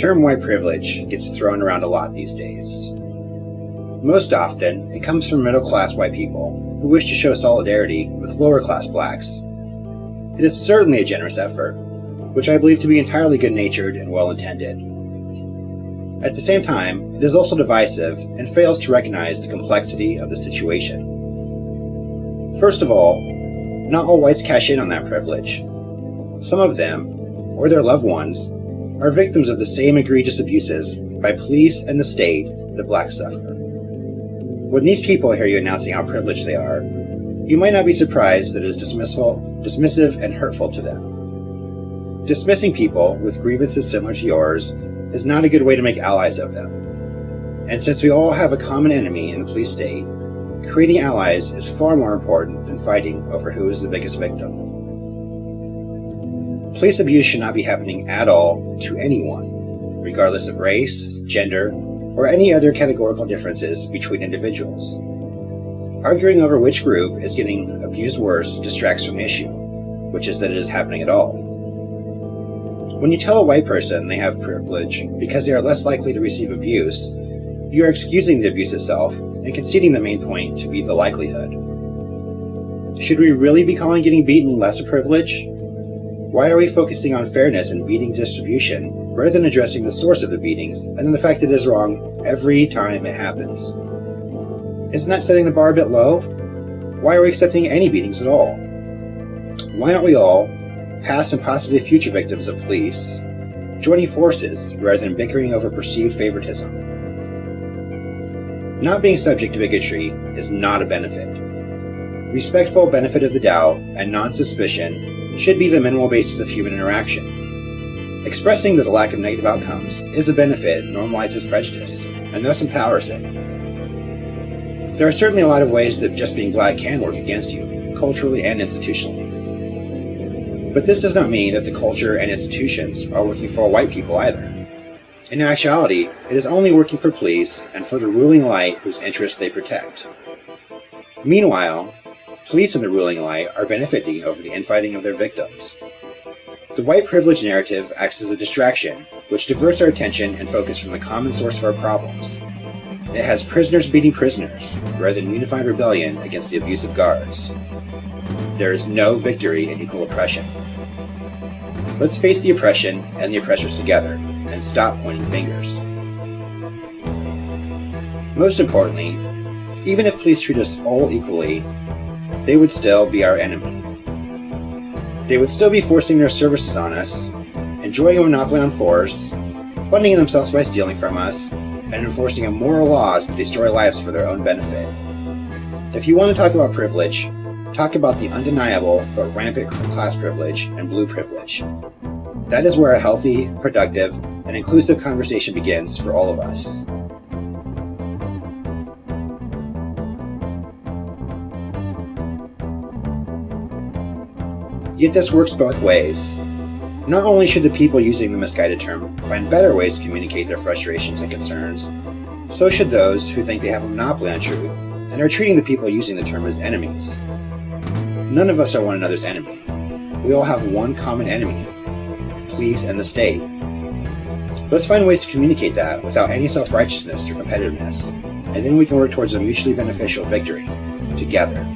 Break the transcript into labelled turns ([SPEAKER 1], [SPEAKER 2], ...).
[SPEAKER 1] term white privilege gets thrown around a lot these days. Most often, it comes from middle-class white people who wish to show solidarity with lower-class blacks. It is certainly a generous effort, which I believe to be entirely good-natured and well-intended. At the same time, it is also divisive and fails to recognize the complexity of the situation. First of all, not all whites cash in on that privilege. Some of them, or their loved ones, are victims of the same egregious abuses by police and the state that blacks suffer. When these people hear you announcing how privileged they are, you might not be surprised that it is dismissive and hurtful to them. Dismissing people with grievances similar to yours is not a good way to make allies of them. And since we all have a common enemy in the police state, creating allies is far more important than fighting over who is the biggest victim. Police abuse should not be happening at all to anyone, regardless of race, gender, or any other categorical differences between individuals. Arguing over which group is getting abused worse distracts from the issue, which is that it is happening at all. When you tell a white person they have privilege because they are less likely to receive abuse, you are excusing the abuse itself and conceding the main point to be the likelihood. Should we really be calling getting beaten less a privilege? Why are we focusing on fairness and beating distribution rather than addressing the source of the beatings and the fact that it is wrong every time it happens? Isn't that setting the bar a bit low? Why are we accepting any beatings at all? Why aren't we all, past and possibly future victims of police, joining forces rather than bickering over perceived favoritism? Not being subject to bigotry is not a benefit. Respectful benefit of the doubt and non-suspicion should be the minimal basis of human interaction. Expressing that the lack of negative outcomes is a benefit normalizes prejudice, and thus empowers it. There are certainly a lot of ways that just being black can work against you, culturally and institutionally. But this does not mean that the culture and institutions are working for all white people either. In actuality, it is only working for police and for the ruling elite whose interests they protect. Meanwhile, police and the ruling elite are benefiting over the infighting of their victims. The white privilege narrative acts as a distraction, which diverts our attention and focus from the common source of our problems. It has prisoners beating prisoners, rather than unified rebellion against the abusive guards. There is no victory in equal oppression. Let's face the oppression and the oppressors together, and stop pointing fingers. Most importantly, even if police treat us all equally, they would still be our enemy. They would still be forcing their services on us, enjoying a monopoly on force, funding themselves by stealing from us, and enforcing immoral laws that destroy lives for their own benefit. If you want to talk about privilege, talk about the undeniable but rampant class privilege and blue privilege. That is where a healthy, productive, and inclusive conversation begins for all of us. Yet this works both ways. Not only should the people using the misguided term find better ways to communicate their frustrations and concerns, so should those who think they have a monopoly on truth and are treating the people using the term as enemies. None of us are one another's enemy. We all have one common enemy, police and the state. Let's find ways to communicate that without any self-righteousness or competitiveness, and then we can work towards a mutually beneficial victory, together.